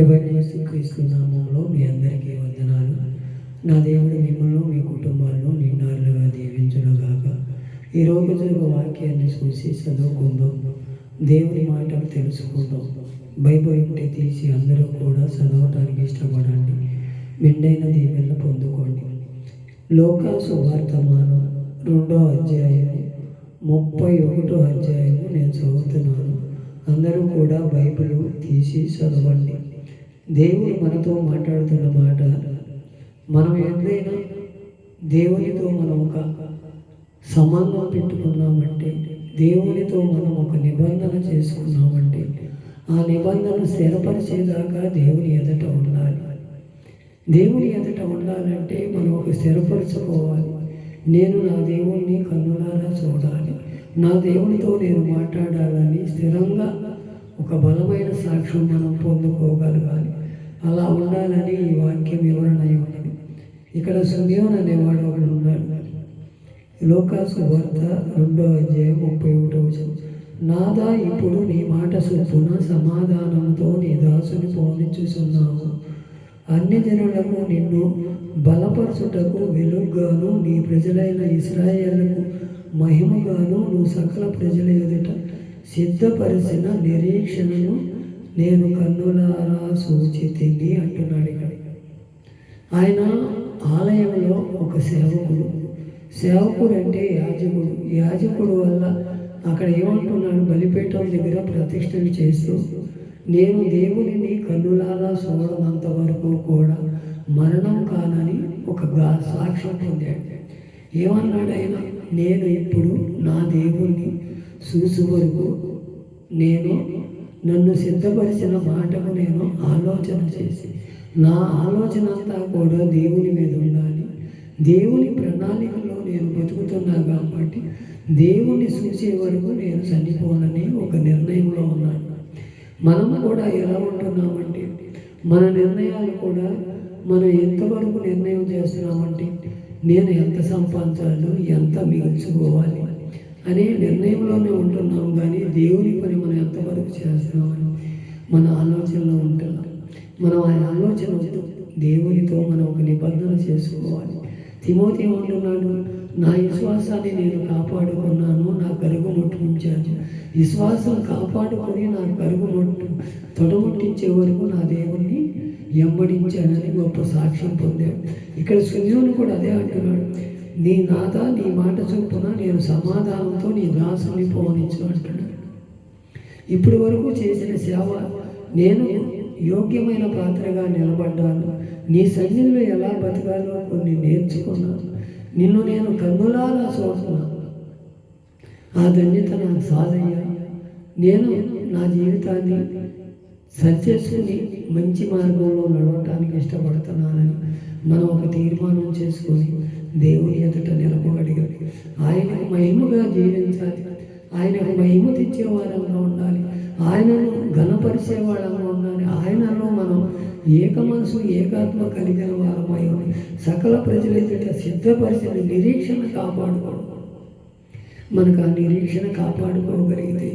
ప్రభువైన యేసుక్రీస్తు నామములో మీ అందరికీ వందనాలు. నా దేవుడు మిమ్మల్ని మీ కుటుంబాలను నిండారులుగా దీవించునుగాక. ఈరోజు ఒక వాక్యాన్ని చూసి చదువుకుందాం, దేవుని మాటలు తెలుసుకుందాం. బైబిల్ ఉంటే తీసి అందరూ కూడా చదవటానికి ఇష్టపడండి, మెండైన దీవెనలు పొందుకోండి. లోకా సువార్తమానం 2వ అధ్యాయం 31వ అధ్యాయము నేను చదువుతున్నాను. అందరూ కూడా బైబిల్ తీసి చదవండి. దేవుడు మనతో మాట్లాడుతున్న మాట, మనం ఏదైనా దేవునితో మనం ఒక సంబంధం పెట్టుకున్నామంటే, దేవునితో మనం ఒక నిబంధన చేసుకున్నామంటే, ఆ నిబంధన స్థిరపరిచేదాకా దేవుని ఎదుట ఉండాలి. దేవుని ఎదుట ఉండాలంటే మనం ఒక స్థిరపరచుకోవాలి. నేను నా దేవుణ్ణి కన్నులారా చూడాలి, నా దేవునితో నేను మాట్లాడాలని స్థిరంగా ఒక బలమైన సాక్ష్యం మనం పొందుకోగలగాలి. అలా ఉండాలని ఈ వాక్యం వివరణ ఉన్నది. ఇక్కడ సుమియోన్ అనేవాడు ఒకడు ఉన్నాడు. లోకా సువార్త 2వ అధ్యాయం 31వ వచనం, నాదా ఇప్పుడు నీ మాట చొప్పున సమాధానంతో నీ దాసుని పోనిచ్చుచున్నావు. అన్ని జనులకు నిన్ను బలపరచుటకు వెలుగుగాను, నీ ప్రజలైన ఇశ్రాయేలుకు మహిమగాను నువ్వు సకల ప్రజల ఎదుట సిద్ధపరిచిన నిరీక్షణను నేను కన్నులారా సూచితిని అంటున్నాడు. ఇక్కడ ఆయన ఆలయంలో ఒక సేవకుడు అంటే యాజకుడు వల్ల అక్కడ ఏమంటున్నాడు, బలిపీఠం దగ్గర ప్రతిష్టలు చేస్తూ నేను దేవునిని కన్నులారా చూడనంత వరకు కూడా మరణం కానని ఒక సాక్ష్యం పొందాడు. ఏమన్నాడు ఆయన, నేను ఇప్పుడు నా దేవుణ్ణి చూసే వరకు నన్ను సిద్ధపరిచిన మాటకు నేను ఆలోచన చేసి, నా ఆలోచన అంతా కూడా దేవుని మీద ఉండాలి. దేవుని ప్రణాళికలో నేను బతుకుతున్నా కాబట్టి దేవుణ్ణి చూసే వరకు నేను చనిపోవాలని ఒక నిర్ణయంలో ఉన్నాను. మనం కూడా ఎలా ఉంటున్నామంటే, మన నిర్ణయాలు కూడా మనం ఎంతవరకు నిర్ణయం చేస్తున్నామంటే, నేను ఎంత సంపాదించాలో, ఎంత మిగుల్చుకోవాలి అనే నిర్ణయంలోనే ఉంటున్నాం. కానీ దేవుని పని మనం ఎంతవరకు చేస్తున్నామని మన ఆలోచనలో ఉంటున్నాం. మనం ఆ ఆలోచన వద్దు, దేవునితో మనం ఒక నిబంధన చేసుకోవాలి. తిమోతి ఏమంటున్నాడు, నా విశ్వాసాన్ని నేను కాపాడుకున్నాను, నా కరుగు ముట్టించాను. విశ్వాసం కాపాడుకొని నా కరుగు తొడముట్టించే వరకు నా దేవుణ్ణి వెంబడించానని గొప్ప సాక్ష్యం పొందాడు. ఇక్కడ సుమియోను కూడా అదే అంటున్నాడు, నీ నాథ నీ మాట చొప్పున నేను సమాధానంతో నీ దాసుని పోనిచ్చు అంటున్నాడు. ఇప్పటి వరకు చేసిన సేవ, నేను యోగ్యమైన పాత్రగా నిలబడ్డాను, నీ సన్నిధిలో ఎలా బతకాలో కొన్ని నేర్చుకున్నాను, నిన్ను నేను కన్నులారా చూస్తున్నాను. ఆ ధన్యత నాకు సాధయ్యా. నేను నా జీవితాన్ని సరిచేసుకుని మంచి మార్గంలో నడవటానికి ఇష్టపడుతున్నానని మనం ఒక తీర్మానం చేసుకొని దేవుని ఎదుట నిలబడగలి, ఆయనకు మహిమగా జీవించాలి, ఆయనకు మహిమ తెచ్చే వారంగా ఉండాలి, ఆయనను ఘనపరిచే వాళ్ళంగా ఉండాలి. ఆయనలో మనం ఏక మనసు ఏకాత్మ కలిగిన వారమై సకల ప్రజల ఎదుట సిద్ధపరిచిన నిరీక్షణ కాపాడుకోవడం. మనకు ఆ నిరీక్షణ కాపాడుకోగలిగితే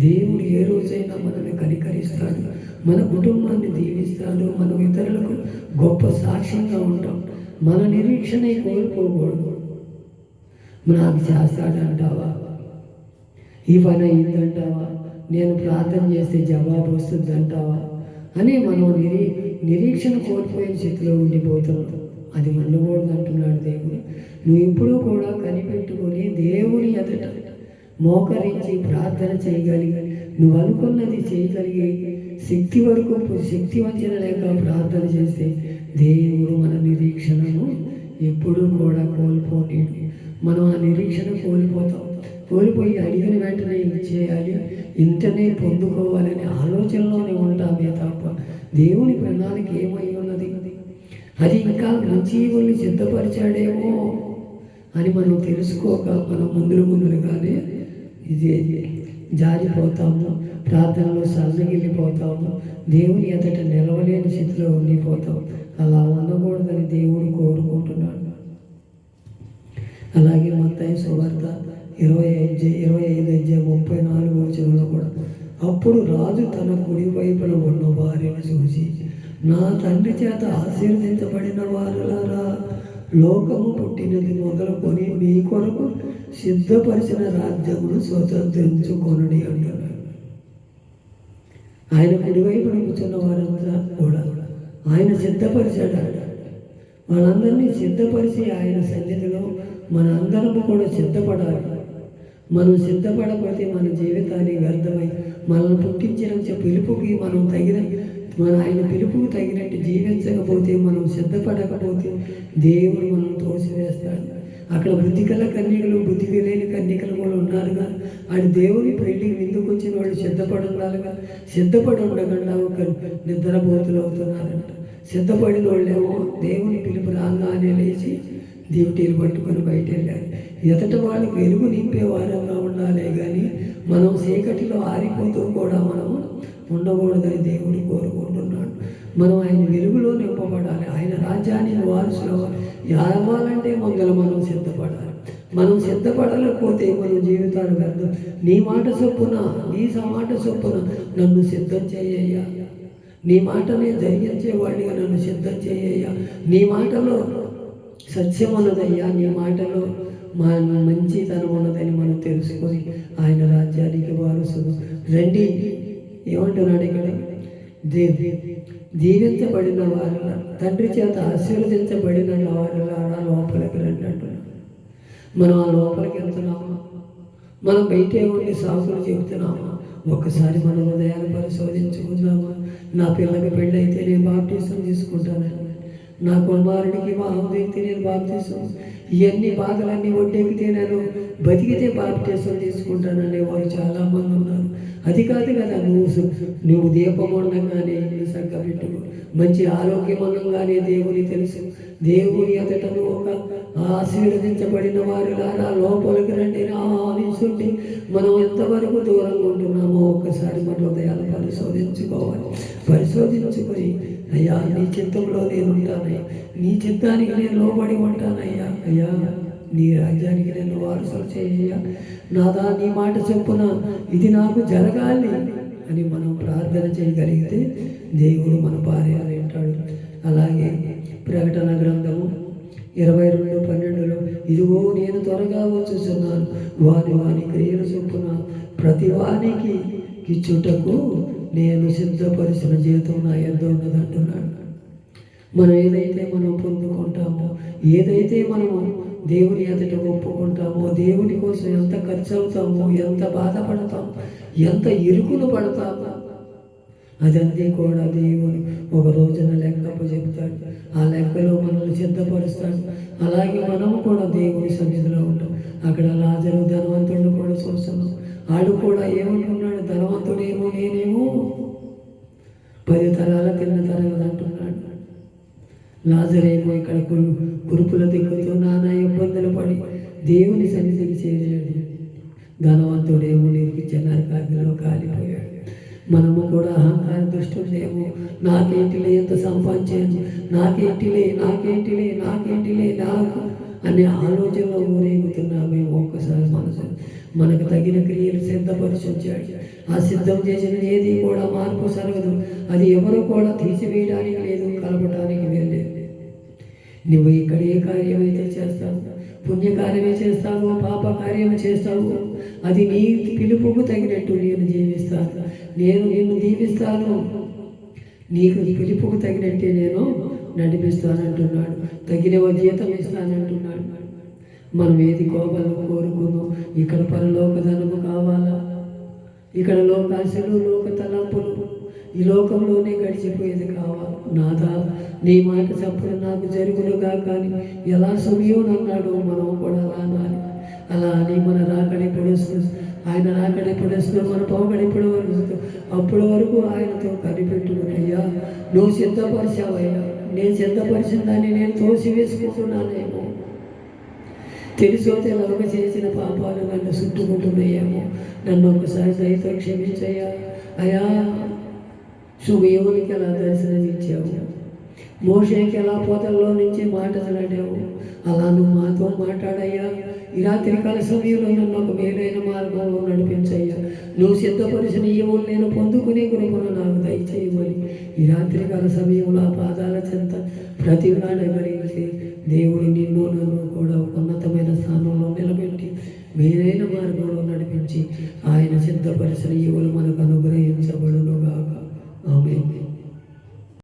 దేవుడు ఏ రోజైనా మనల్ని కనికరిస్తాడు, మన కుటుంబాన్ని దీవిస్తాడు, మనం ఇతరులకు గొప్ప సాక్ష్యంగా ఉంటాం. మన నిరీక్షణ కోల్పోకూడదు. నాకు చేస్తాడంటావా, ఈ పని అయిందంటావా, నేను ప్రార్థన చేస్తే జవాబు వస్తుందంటావా అని మనం నిరీక్షణ కోల్పోయిన స్థితిలో ఉండిపోతున్నాం. అది ఉండకూడదు అంటున్నాడు దేవుడు. నువ్వు ఇప్పుడు కూడా కనిపెట్టుకొని దేవుని ఎదుట మోకరించి ప్రార్థన చేయగలిగి, నువ్వు అనుకున్నది చేయగలిగి శక్తి వరకు శక్తివంచన లేక ప్రార్థన చేస్తే దేవుడు మన నిరీక్షణను ఎప్పుడూ కూడా కోల్పోలేడు. మనం ఆ నిరీక్షణ కోల్పోయి అడిగిన వెంటనే ఇచ్చేయాలి, ఇంతనే పొందుకోవాలనే ఆలోచనలోనే ఉంటామే తప్ప దేవుని ప్రణాళిక ఏమై ఉన్నది, అది ఇంకా మంచి వాళ్ళని సిద్ధపరిచాడేమో అని మనం తెలుసుకోక మనం ముందులుగానే ఇది జారిపోతాము, ప్రార్థనలో సన్నగిల్లిపోతాము, దేవుని ఎదుట నిలవలేని స్థితిలో ఉండిపోతాం. అలా ఉండకూడదని దేవుడు కోరుకుంటున్నాడు. అలాగే మత్తయి సువార్త 25:34 కూడా, అప్పుడు రాజు తన కుడి వైపున ఉన్న వారిని చూసి నా తండ్రి చేత ఆశీర్వదించబడిన వారులారా, లోకము పుట్టినది మొదలుకొని మీ కొరకు సిద్ధపరిచిన రాజ్యమును స్వతంత్రించుకొనుడి అంటున్నాడు. ఆయన కుడివైపున కూర్చున్న వారంతా కూడా ఆయన సిద్ధపరిచాడు. మనందరినీ సిద్ధపరిచి ఆయన సన్నిధిలో మన అందరము కూడా సిద్ధపడాలి. మనం సిద్ధపడకపోతే మన జీవితాన్ని వ్యర్థమై మనల్ని పుట్టించిన పిలుపుకి మనం ఆయన పిలుపుకి తగినట్టు జీవించకపోతే, మనం సిద్ధపడకపోతే దేవుడు మనం తోసివేస్తాడు. అక్కడ బుద్ధిగల కన్యకలు, బుద్ధికి లేని కన్యకలు కూడా ఉన్నారుగా. ఆయన దేవుని పెళ్లికి విందుకు వచ్చిన వాళ్ళు సిద్ధపడి ఉండాలిగా. సిద్ధపడి ఉండకుండా ఒక నిద్రపోతులు అవుతున్నారంట. సిద్ధపడిన వాళ్ళేమో దేవుని పిలుపు రాగానే లేచి డ్యూటీలు పట్టుకొని బయట వెళ్ళాలి. ఎదట వాళ్ళకి వెలుగు నింపే వారంగా ఉండాలే కానీ మనం చీకటిలో ఆరిపోతూ కూడా మనము ఉండకూడదని దేవుడు కోరుకుంటున్నాడు. మనం ఆయన వెలుగులో నింపబడాలి. ఆయన రాజ్యానికి వారసులు అవ్వాలంటే ముందర మనం సిద్ధపడాలి. మనం సిద్ధపడలేకపోతే మన జీవితాలు వ్యర్థం. నీ మాట చొప్పున, నీ మాట చొప్పున నన్ను సిద్ధం చేయ్యా. నీ మాటనే జరిగించేవాడిగా నన్ను సిద్ధం చేయ్యా. నీ మాటలో సత్యం ఉన్నదయ్యా, నీ మాటలో మంచితనం ఉన్నదని మనం తెలుసుకొని ఆయన రాజ్యానికి వారసులు రండి. ఏమంటున్నాడు ఇక్కడ? దీవించబడిన వారు, తండ్రి చేత ఆశీర్వదించబడిన వారు లోపలికి రండి అంటున్నాడు. మనం ఆ లోపలికి వెళ్తున్నామా? మనం బయటే ఉండి సాకులు చెబుతున్నామా? ఒక్కసారి మన హృదయాన్ని పరిశోధించుకుందామా? నా పిల్లకి పెళ్ళి అయితే నేను బాప్టిజం తీసుకుంటానని, నా కుమారుడికి వివాహం అయితే నేను బాప్టిజం, ఇవన్నీ బాధలన్నీ ఒడ్డెక్కితే నేను బతికితే బాప్టిజం తీసుకుంటాననే వారు చాలామంది ఉన్నారు. అది కాదు కదా, నువ్వు దీపం ఉండగానే సగ్గా పెట్టుకో, మంచి ఆరోగ్యం ఉండగానే దేవుని తెలుసు. దేవుని ఎదుట ఒక ఆశీర్వదించబడిన వారిలారా లోపలికి రండి ఆనిస్తుంటే మనం ఎంతవరకు దూరంగా ఉంటున్నామో ఒక్కసారి మన హృదయాలు పరిశోధించుకొని అయ్యా నీ చిత్తంలో నేను ఉంటానయ్యా, నీ చిత్తానికి నేను లోబడి ఉంటానయ్యా, అయ్యా నీ రాజ్యానికి నేను వారసులు చేయ్యా, నాదా నీ మాట చొప్పున ఇది నాకు జరగాలి అని మనం ప్రార్థన చేయగలిగితే దేవుడు మన భార్య వింటాడు. అలాగే ప్రకటన గ్రంథము 22:12 ఇదిగో నేను త్వరగా వచ్చుచున్నాను, వాని క్రియల చొప్పున ప్రతి వానికి ఇచ్చుటకు నేను సిద్ధపరిచిన జీతం నా యొద్ద ఉన్నదంటున్నాడు. మనం ఏదైతే మనం పొందుకుంటామో, ఏదైతే మనము దేవుని ఎదుట ఒప్పుకుంటామో, దేవుని కోసం ఎంత ఖర్చు అవుతామో, ఎంత బాధపడతామో, ఎంత ఇరుకులు పడతామో, అదంతా కూడా దేవుడు ఒక రోజున లెక్కపు చెప్తాడు. ఆ లెక్కలో మనల్ని సిద్ధపరుస్తాడు. అలాగే మనము కూడా దేవుని సన్నిధిలో ఉంటాం. అక్కడ లాజరు ధనవంతుడిని కూడా చూస్తున్నాం. ఆడు కూడా ఏమంటున్నాడు? ధనవంతుడేమో నేనేమో 10 తరాల కింద తరగదు అంటున్నాడు. లాజరేమో ఇక్కడ కురుపుల దిక్కుతో నానా ఇబ్బందులు పడి దేవుని సన్నిధికి చేరాడు. ధనవంతుడేమో నిర్మించే నరకాగ్నిలో కాలిపోయాడు. మనము కూడా అహంకార దృష్టిలేమో, నాకేంటిలే, ఎంత సంపాదించాను, నాకేంటిలే నాకు అనే ఆలోచనలో ఊరేగుతున్నామేమో. ఒక్కసారి మనకు తగిన క్రియలు సిద్ధపరిచాడు. ఆ సిద్ధం చేసిన ఏది కూడా మార్పు సరగదు. అది ఎవరు కూడా తీసివేయడానికి లేదు, కలపడానికి వెళ్ళలేదు. నువ్వు ఇక్కడ ఏ కార్యమైతే చేస్తావు, పుణ్యకార్యమే చేస్తావు, పాప కార్యమే చేస్తావు, అది నీ పిలుపుకు తగినట్టు నేను జీవిస్తాను, నేను నిన్ను దీవిస్తాను, నీకు పిలుపుకు తగినట్టే నేను నడిపిస్తానంటున్నాడు. తగిన జీతం ఇస్తానంటున్నాడు. మనం ఏది కోరుకున్నాం, ఇక్కడ పరలోక ధనము కావాలా, ఇక్కడ లోకాశలు, లోక తలంపులు, ఈ లోకంలోనే గడిచిపోయేది కావాలి. నాదా నీ మాట చప్పుడు నాకు జరుగునుగా, కానీ ఎలా సమయోనన్నాడు మనం కూడా అలా అనాలి. అలా అని మన రాకడెప్పుడు వస్తుంది, ఆయన రాకడెప్పుడు వస్తుంది, మన పోకడెప్పుడు వస్తుంది, అప్పటి వరకు ఆయనతో కనిపెట్టుకుని అయ్యా నువ్వు సిద్ధపరిచావయ్యా, నేను సిద్ధపరిచిన దాన్ని నేను తోసివేసుకుంటున్నానేమో, తెలుసో తెలవక చేసిన పాపాలు నన్ను చుట్టుకుంటున్నాయేమో, నన్ను ఒకసారి దయతో క్షమించయ్యా. అయ్యా సుమయోనికి ఎలా దర్శనమిచ్చావు, మోషేకి ఎలా పొదల్లో నుంచి మాట్లాడావు, అలా నువ్వు మాతో మాట్లాడయ్యా. ఈ రాత్రికాల సమయంలో నన్ను ఒక మేలైన మార్గంలో నడిపించయ్యా. నువ్వు సిద్ధపరిచిన ఈవులు నేను పొందుకునే కృపను నాకు దయచేయమని ఈ రాత్రికాల సమయంలో ఆ పాదాల చెంత ప్రతి గమనించి దేవుడు నిన్ను నన్ను కూడా ఒక ఉన్నతమైన స్థానంలో నిలబెట్టి మేలైన మార్గంలో నడిపించి ఆయన సిద్ధపరిచిన ఈవులు మనకు